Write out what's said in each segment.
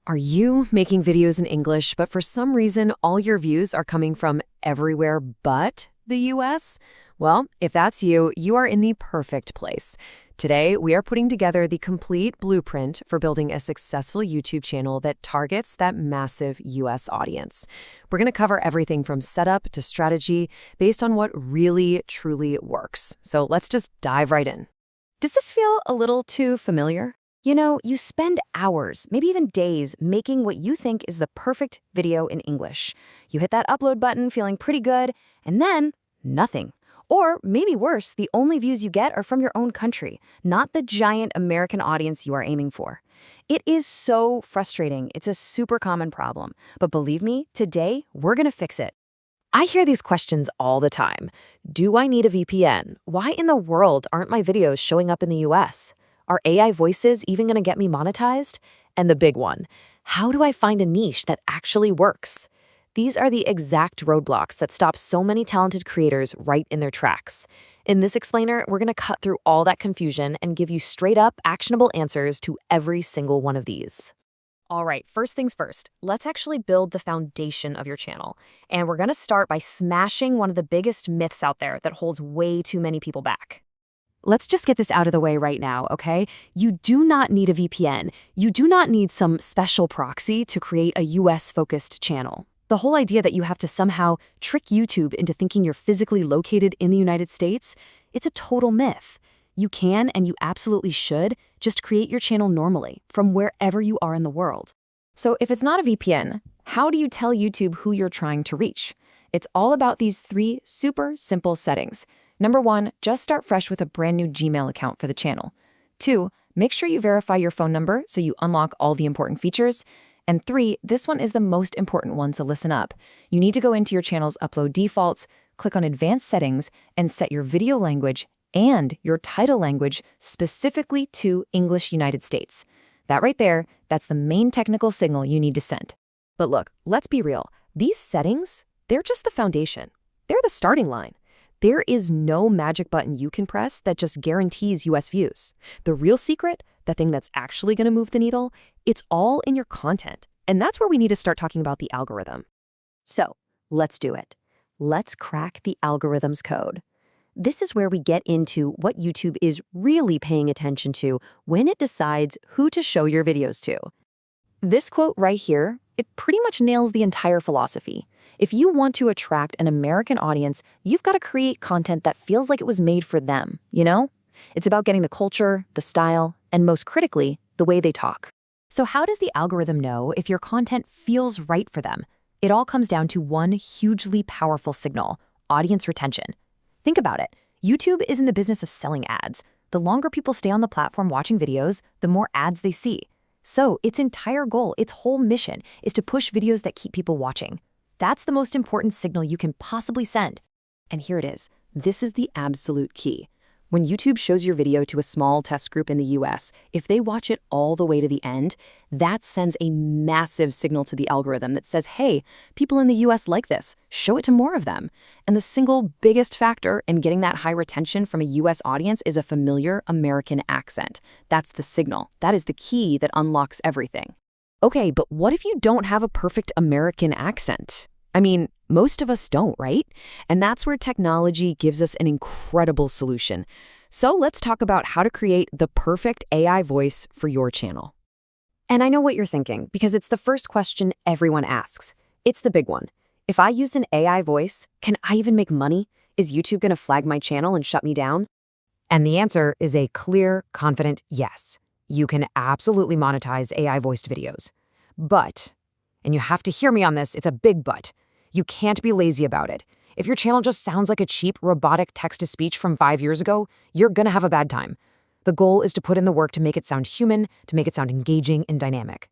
Are you making videos in English, but for some reason all your views are coming from everywhere but the US? Well, if that's you, you are in the perfect place. Today, we are putting together the complete blueprint for building a successful YouTube channel that targets that massive US audience. We're going to cover everything from setup to strategy based on what really, truly works. So let's just dive right in. Does this feel a little too familiar? You know, you spend hours, maybe even days, making what you think is the perfect video in English. You hit that upload button feeling pretty good, and then nothing. Or maybe worse, the only views you get are from your own country, not the giant American audience you are aiming for. It is so frustrating. It's a super common problem. But believe me, today, we're going to fix it. I hear these questions all the time. Do I need a VPN? Why in the world aren't my videos showing up in the US? Are AI voices even going to get me monetized? And the big one, how do I find a niche that actually works? These are the exact roadblocks that stop so many talented creators right in their tracks. In this explainer, we're going to cut through all that confusion and give you straight-up, actionable answers to every single one of these. All right, first things first, let's actually build the foundation of your channel. And we're going to start by smashing one of the biggest myths out there that holds way too many people back. Let's just get this out of the way right now, okay? You do not need a VPN. You do not need some special proxy to create a US-focused channel. The whole idea that you have to somehow trick YouTube into thinking you're physically located in the United States, it's a total myth. You can, and you absolutely should, just create your channel normally from wherever you are in the world. So if it's not a VPN, how do you tell YouTube who you're trying to reach? It's all about these 3 super simple settings. Number 1, just start fresh with a brand new Gmail account for the channel. 2, make sure you verify your phone number so you unlock all the important features. And 3, this one is the most important one, so listen up. You need to go into your channel's upload defaults, click on advanced settings, and set your video language and your title language specifically to English United States. That right there, that's the main technical signal you need to send. But look, let's be real. These settings, they're just the foundation. They're the starting line. There is no magic button you can press that just guarantees US views. The real secret, the thing that's actually going to move the needle, it's all in your content. And that's where we need to start talking about the algorithm. So, let's do it. Let's crack the algorithm's code. This is where we get into what YouTube is really paying attention to when it decides who to show your videos to. This quote right here, it pretty much nails the entire philosophy. If you want to attract an American audience, you've got to create content that feels like it was made for them, you know? It's about getting the culture, the style, and most critically, the way they talk. So how does the algorithm know if your content feels right for them? It all comes down to one hugely powerful signal: audience retention. Think about it. YouTube is in the business of selling ads. The longer people stay on the platform watching videos, the more ads they see. So its entire goal, its whole mission, is to push videos that keep people watching. That's the most important signal you can possibly send. And here it is. This is the absolute key. When YouTube shows your video to a small test group in the US, if they watch it all the way to the end, that sends a massive signal to the algorithm that says, hey, people in the US like this, show it to more of them. And the single biggest factor in getting that high retention from a US audience is a familiar American accent. That's the signal. That is the key that unlocks everything. Okay, but what if you don't have a perfect American accent? I mean, most of us don't, right? And that's where technology gives us an incredible solution. So let's talk about how to create the perfect AI voice for your channel. And I know what you're thinking, because it's the first question everyone asks. It's the big one. If I use an AI voice, can I even make money? Is YouTube going to flag my channel and shut me down? And the answer is a clear, confident yes. You can absolutely monetize AI-voiced videos. But, and you have to hear me on this, it's a big but, you can't be lazy about it. If your channel just sounds like a cheap, robotic text-to-speech from 5 years ago, you're gonna have a bad time. The goal is to put in the work to make it sound human, to make it sound engaging and dynamic.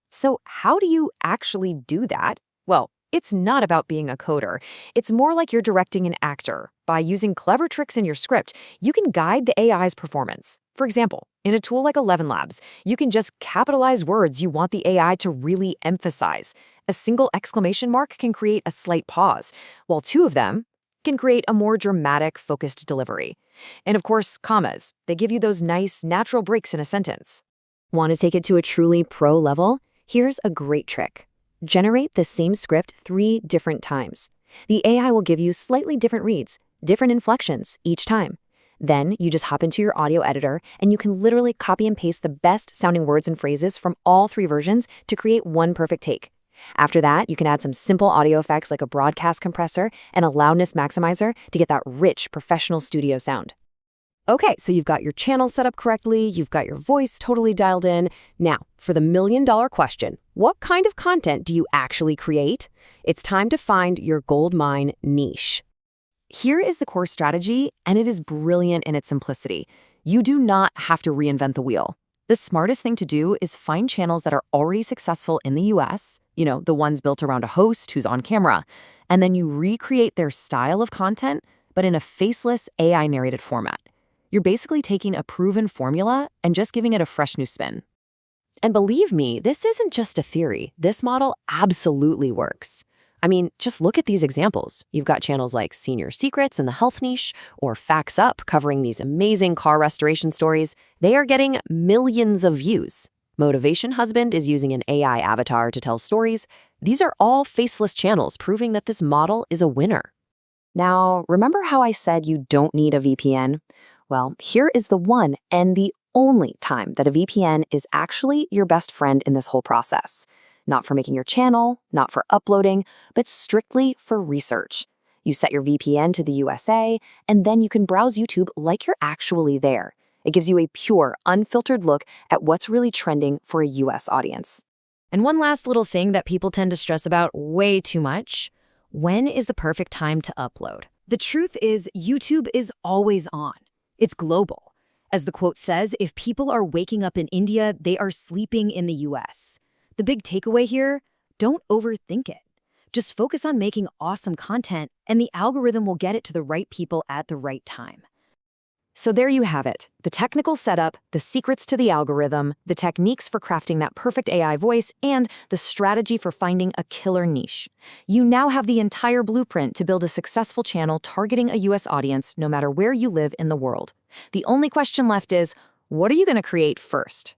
So how do you actually do that? Well, it's not about being a coder. It's more like you're directing an actor. By using clever tricks in your script, you can guide the AI's performance. For example, in a tool like 11 Labs, you can just capitalize words you want the AI to really emphasize. A single exclamation mark can create a slight pause, while 2 of them can create a more dramatic, focused delivery. And of course, commas. They give you those nice, natural breaks in a sentence. Want to take it to a truly pro level? Here's a great trick. Generate the same script 3 different times. The AI will give you slightly different reads, different inflections each time. Then you just hop into your audio editor and you can literally copy and paste the best sounding words and phrases from all 3 versions to create one perfect take. After that, you can add some simple audio effects like a broadcast compressor and a loudness maximizer to get that rich professional studio sound. Okay, so you've got your channel set up correctly, you've got your voice totally dialed in. Now, for the million-dollar question, what kind of content do you actually create? It's time to find your gold mine niche. Here is the core strategy, and it is brilliant in its simplicity. You do not have to reinvent the wheel. The smartest thing to do is find channels that are already successful in the US, the ones built around a host who's on camera, and then you recreate their style of content, but in a faceless AI-narrated format. You're basically taking a proven formula and just giving it a fresh new spin. And believe me, this isn't just a theory. This model absolutely works. I mean, just look at these examples. You've got channels like Senior Secrets in the health niche or Facts Up covering these amazing car restoration stories. They are getting millions of views. Motivation Husband is using an AI avatar to tell stories. These are all faceless channels proving that this model is a winner. Now, remember how I said you don't need a VPN? Well, here is the one and the only time that a VPN is actually your best friend in this whole process. Not for making your channel, not for uploading, but strictly for research. You set your VPN to the USA, and then you can browse YouTube like you're actually there. It gives you a pure, unfiltered look at what's really trending for a US audience. And one last little thing that people tend to stress about way too much: when is the perfect time to upload? The truth is, YouTube is always on. It's global. As the quote says, if people are waking up in India, they are sleeping in the US. The big takeaway here, don't overthink it. Just focus on making awesome content, and the algorithm will get it to the right people at the right time. So there you have it, the technical setup, the secrets to the algorithm, the techniques for crafting that perfect AI voice, and the strategy for finding a killer niche. You now have the entire blueprint to build a successful channel targeting a US audience no matter where you live in the world. The only question left is, what are you going to create first?